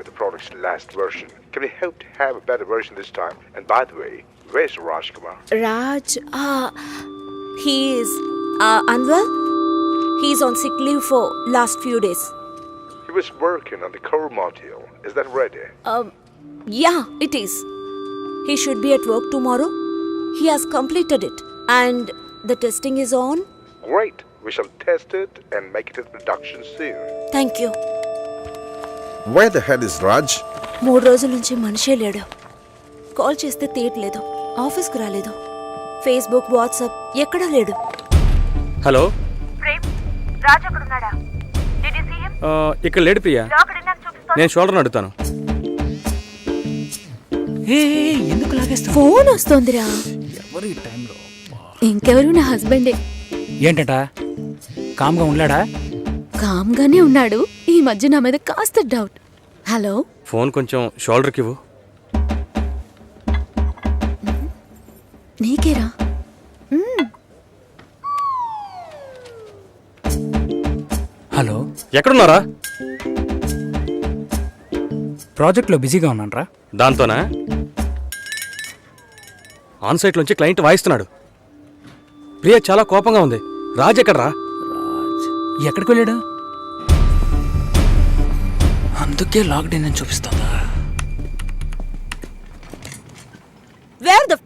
the product's last version. Can we hope to have a better version this time? And by the way, where's Raj Kumar? Raj, he is unwell. He's on sick leave for last few days. He was working on the core module. Is that ready? Yeah, it is. He should be at work tomorrow. He has completed it. And the testing is on. Great. We shall test it and make it into production soon. Thank you. Where the hell is Raj? 3 రోజుల నుంచి మనిషే లేడు. Call చేస్తే తీయట్లేదు. ఆఫీస్కి రాలేదు. Facebook, WhatsApp ఎక్కడా లేడు. హలో ప్రేమ్, రాజ్ అక్కడున్నాడా? Did you see him? ఇక్కడ లేడు ప్రియా. లోకడ్ ఇన్ అని చూపిస్తోంది. నేను షోల్డర్ అడుగుతాను. ఎందుకు లాగేస్తా? ఫోన్ వస్తోందిరా. ఎవరు ఈ టైంలో? ఇంకెవరు? నా హస్బెండే. ఏంటట? కామ్గా ఉన్నాడా? కామ్గానే ఉన్నాడు. ఈ మధ్య నా మీద కాస్త డౌట్. హలో, ఫోన్ కొంచెం షోల్డర్కి ఇవ్వు. నీకేరా? హలో, ఎక్కడున్నారా? ప్రాజెక్ట్లో బిజీగా ఉన్నానరా. దాంతోనా? ఆన్ సైట్ నుంచి క్లయింట్ వాయిస్తున్నాడు. ప్రియా చాలా కోపంగా ఉంది. రాజ్ ఎక్కడరా? ఎక్కడికి వెళ్ళాడు? అందుకే లాక్డౌన్ అని చూపిస్తుందా? Where the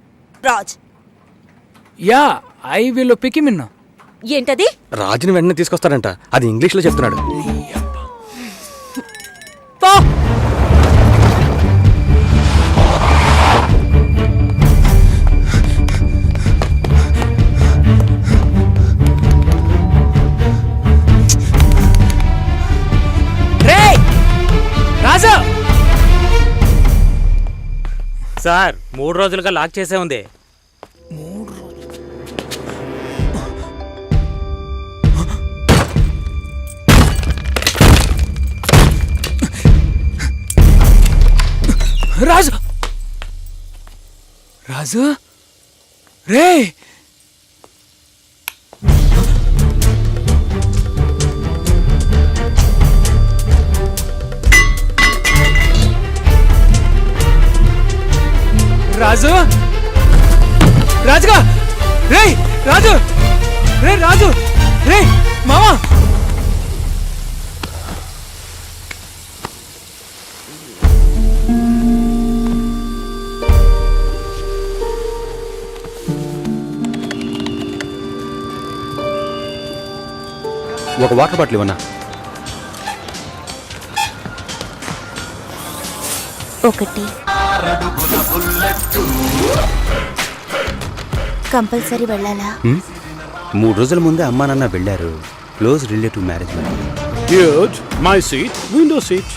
Raj? Yeah, I will pick him in. ఏంటది? రాజుని వెంటనే తీసుకొస్తాడంట. అది ఇంగ్లీష్లో చెప్తున్నాడు. పో. రాజా సార్ 3 రోజులుగా లాక్ చేసే ఉంది. 3 రోజులు? రాజు, రాజు రే, రాజు, రాజుగా రే, రాజు రే, రాజు రే, మామా. ఒక వాటర్ బాటిల్ ఇవ్వనా? ఒకటి. కంపల్సరీ వెళ్ళాలా? 3 రోజుల ముందే అమ్మా నాన్న వెళ్ళారు. Close relative marriage. Good. My seat. Window seat.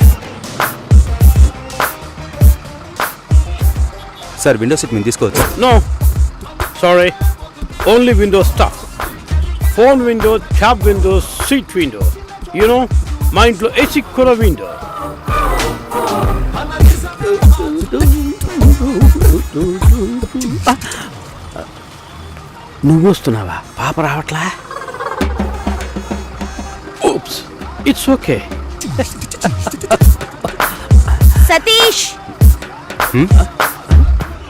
Sir, window seat మేము తీసుకోవచ్చు? No. Sorry. Only window stuff. Phone window, cab window, seat window. You know, మా ఇంట్లో ఏసీ కూడా window. నువ్వు వస్తున్నావా? పాప రావట్లా? Oops. It's okay. సతీష్,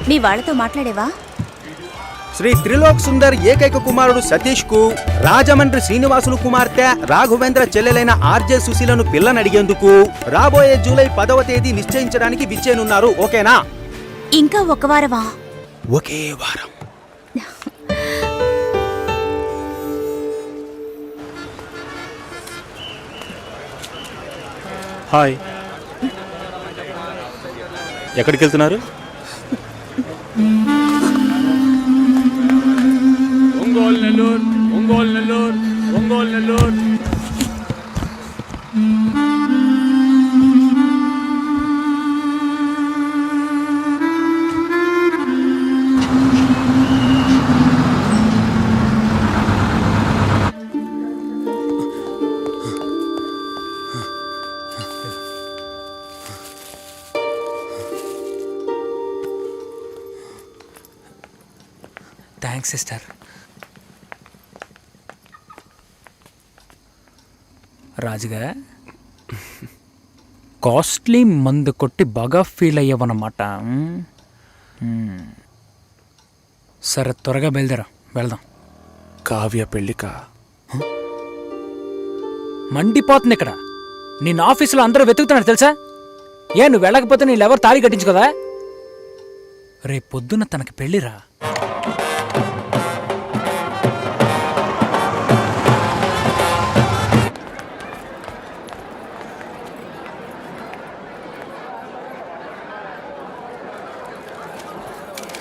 మీ వాళ్ళతో మాట్లాడేవా? శ్రీ త్రిలోక్ సుందర్ ఏకైక కుమారుడు సతీష్ కు రాజమండ్రి శ్రీనివాసులు కుమార్తె రాఘవేంద్ర చెల్లెలైన ఆర్జే సుశీలను పిల్లనడిగేందుకు రాబోయే జూలై 10వ తేదీ నిశ్చయించడానికి విచ్చేనున్నారు. ఓకేనా? ఇంకా ఒక వారమా? ఒకే వారం. హాయ్. ఎక్కడికి వెళ్తున్నారు? ఒంగోలు నెల్లూరు, ఒంగోలు నెల్లూరు, ఒంగోలు నెల్లూరు. Thanks sister. రాజుగా కాస్ట్లీ మందు కొట్టి బాగా ఫీల్ అయ్యావన్నమాట. సరే త్వరగా బయలుదేరా, వెళ్దాం. కావ్య పెళ్ళికా? మండిపోతుంది ఇక్కడ. నిన్న ఆఫీసులో అందరూ వెతుకుతున్నారు తెలుసా? నువ్వు వెళ్ళకపోతే నీళ్ళెవరు తాళి కట్టించుకోదా? రేపు పొద్దున్న తనకి పెళ్ళిరా.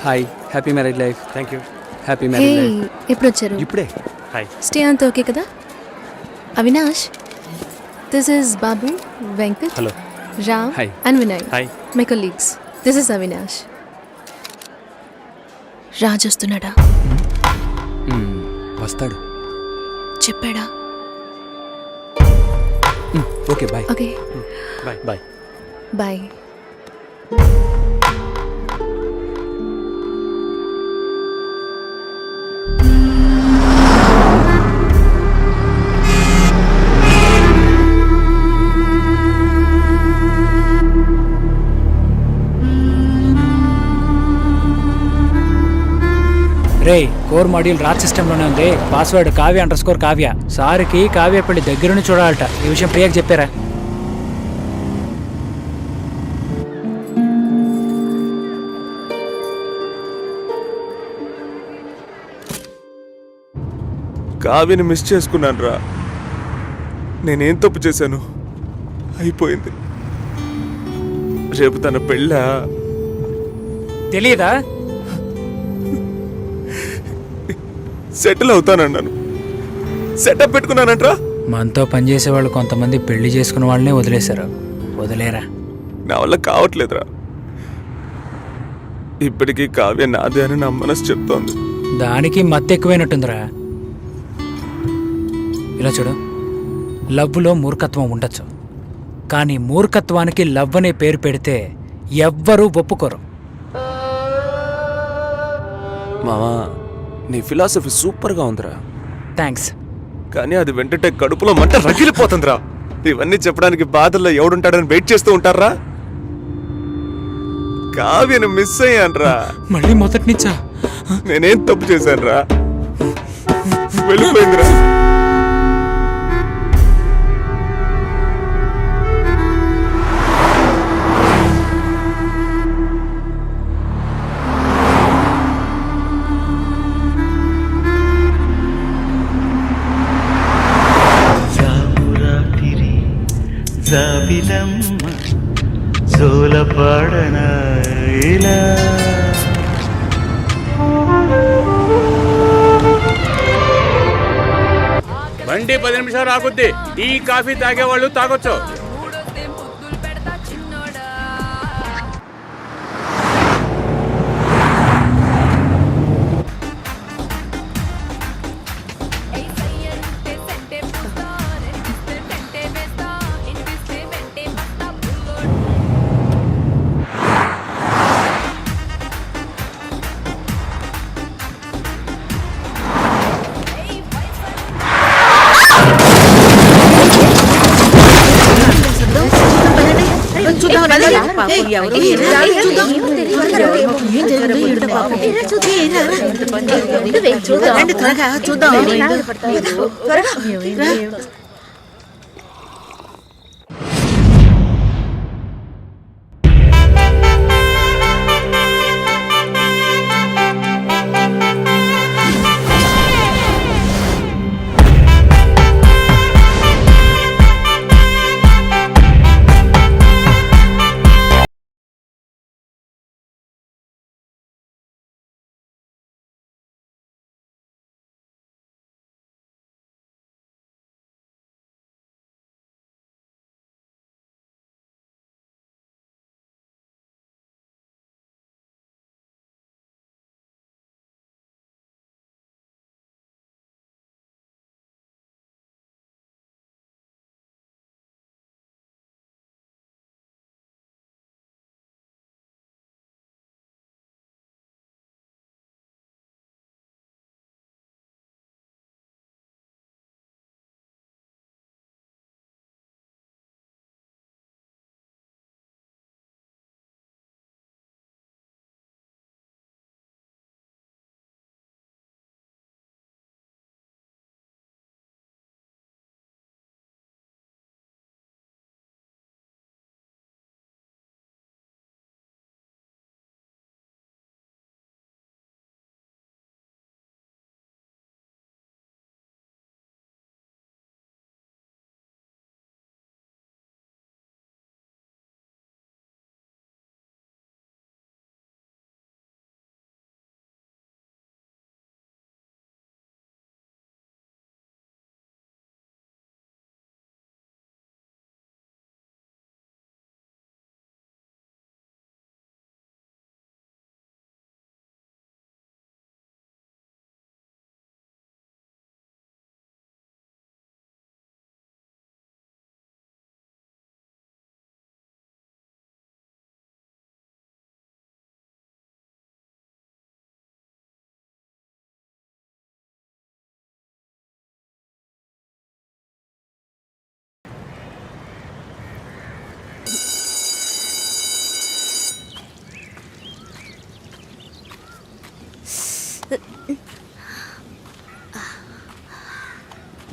Hi, happy marriage life. Thank you. Happy hey, marriage life. ఎప్పుడు వచ్చారు? ఇప్పుడే. హాయ్. స్టే అంతా ఓకే కదా? Avinash, this is Babu, Venkat, hello. Ram Hi. And Vinay, hi. My colleagues. This is Avinash. Raj వస్తున్నాడా? వస్తాడు. చెప్పాడా? Okay, bye. Okay, bye. Bye. Bye. రే, కోర్ మాడ్యూల్ రాజ్ సిస్టంలోనే ఉంది. Password కావ్య_కావ్య. సార్కి కావ్య పెళ్లి దగ్గరుండి చూడాలట. ఈ విషయం ప్రియాకి చెప్పారా? కావ్యని మిస్ చేసుకున్నాను రా. నేనేం తప్పు చేశాను? అయిపోయింది. రేపు తన పెళ్ళా? తెలియదా? సెటిల్ అవుతానన్నాను, సెటప్ పెట్టుకున్నానంట్రా. మనతో పనిచేసే వాళ్ళు కొంతమంది పెళ్లి చేసుకున్న వాళ్ళనే వదిలేశారు. వదిలేరా? నా వల్ల కావట్లేదురా. ఇప్పటికీ కావ్య నాదే అని నా మనసు చెప్తోంది. దానికి మత్తు ఎక్కువైనట్టుందిరా. ఇలా చూడు, లవ్లో మూర్ఖత్వం ఉండొచ్చు, కానీ మూర్ఖత్వానికి లవ్ అనే పేరు పెడితే ఎవ్వరూ ఒప్పుకోరు. మావా, నీ ఫిలాసఫీ సూపర్గా ఉందిరా. థ్యాంక్స్. కానీ అది వెంటనే కడుపులో మంట రగిలిపోతుందిరా. ఇవన్నీ చెప్పడానికి బాధల్లో ఎవడుంటాడని వెయిట్ చేస్తూ ఉంటారా? కావ్యను మిస్ అయ్యాన్రా. మళ్ళీ మొదటి నుంచా? నేనేం తప్పు చేశానురా? వెళ్ళిపోయిందిరా. జాబిలమ్మ జోలపాడన ఇలా బండి 10 నిమిషాలు ఆగుద్ది. టీ కాఫీ తాగేవాళ్ళు తాగొచ్చు.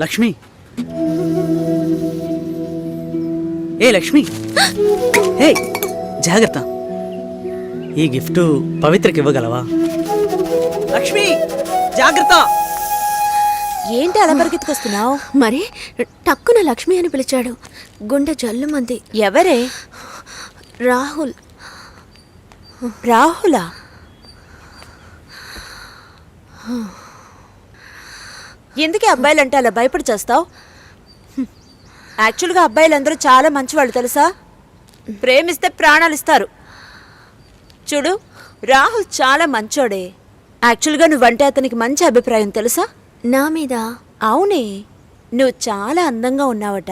లక్ష్మి, ఏ లక్ష్మి, ఏ జాగ్రత్త. ఈ గిఫ్ట్ పవిత్రకి ఇవ్వగలవా? లక్ష్మి జాగ్రత్త. ఏంటి అలా పరిగెత్తుకొస్తున్నావు? మరి టక్కున లక్ష్మి అని పిలిచాడు. గుండె జల్లుమంది. ఎవరే? రాహుల్. రాహులా? ఎందుకే అబ్బాయిలంటే అలా భయపడి చేస్తావు? యాక్చువల్గా అబ్బాయిలందరూ చాలా మంచివాళ్ళు తెలుసా? ప్రేమిస్తే ప్రాణాలు ఇస్తారు. చూడు, రాహుల్ చాలా మంచోడే. యాక్చువల్గా నువ్వంటే అతనికి మంచి అభిప్రాయం తెలుసా? నా మీద? అవునే, నువ్వు చాలా అందంగా ఉన్నావట,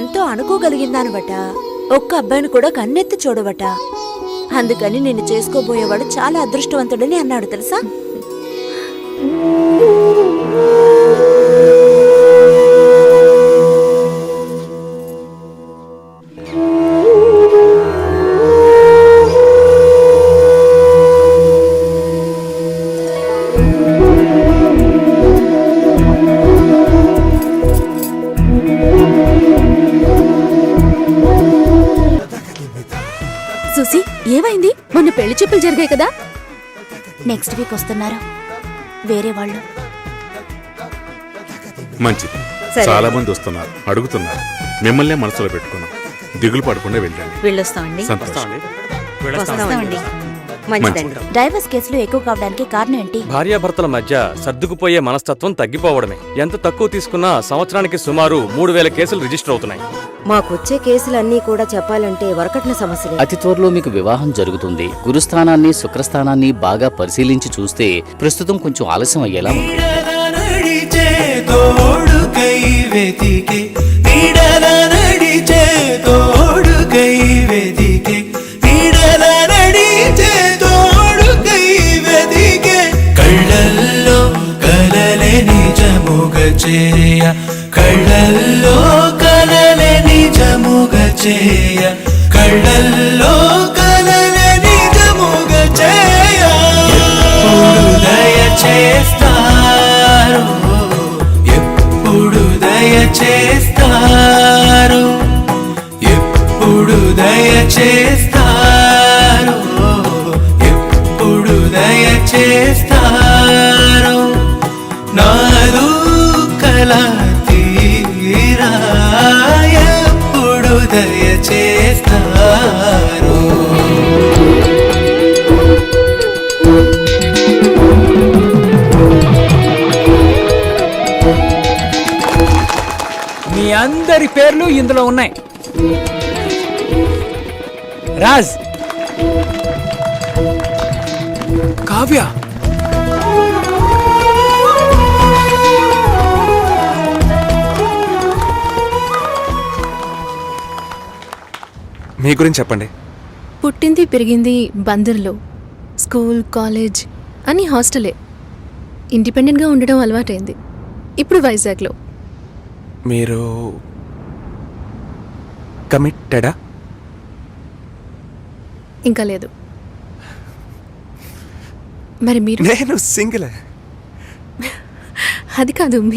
ఎంతో అనుకోగలిగిందానవట, ఒక్క అబ్బాయిని కూడా కన్నెత్తి చూడవట. అందుకని నిన్ను చేసుకోబోయేవాడు చాలా అదృష్టవంతుడని అన్నాడు తెలుసా? సుసి, ఏమైంది? మొన్న పెళ్లి చూపులు జరిగాయి కదా? నెక్స్ట్ వీక్ వస్తున్నారు వేరే వాళ్ళు. మంచిది. చాలా మంది వస్తున్నారు, అడుగుతున్నారు. మిమ్మల్నే మనసులో పెట్టుకున్నాం. దిగులు పడకుండా వెళ్ళండి. వెళ్ళొస్తామండి. సంతోషం. మంచిదండి. డైవర్స్ కేసులు ఎక్కువ కావడానికి కారణం ఏంటి? భార్యాభర్తల మధ్య సర్దుకుపోయే మనస్తత్వం తగ్గిపోవడమే. ఎంత తక్కువ తీసుకున్నా సంవత్సరానికి సుమారు 3000 కేసులు రిజిస్టర్ అవుతున్నాయి. మాకొచ్చే కేసులన్నీ కూడా చెప్పాలంటే వరకట్న సమస్యలే. అతి త్వరలో మీకు వివాహం జరుగుతుంది. గురుస్థానాన్ని, శుక్రస్థానాన్ని బాగా పరిశీలించి చూస్తే ప్రస్తుతం కొంచెం ఆలస్యం అయ్యేలా ఉంది. కళ్ళల్లో కలలే నిజముగా చేయ, కళ్ళల్లో కలలే నిజముగా చేయ, కళ్ళల్లో కలలే నిజముగా చేయ. ఎప్పుడు దయ చేస్తారు, ఎప్పుడు దయ చేస్తారు, ఎప్పుడు దయ చేస్తారు, ఎప్పుడు దయ చేస్తారు. నాదు కల తీరా ఎప్పుడు దయ చేస్తారు. మీ అందరి పేర్లు ఇందులో ఉన్నాయి. రాజ్, కావ్య, మీ గురించి చెప్పండి. పుట్టింది పెరిగింది బందర్లో. స్కూల్, కాలేజ్ అన్నీ హాస్టలే. ఇండిపెండెంట్గా ఉండడం అలవాటైంది. ఇప్పుడు వైజాగ్లో. మీరు కమిటెడా? ఇంకా లేదు. మరి మీరు? నేను సింగిల్. అది కాదు.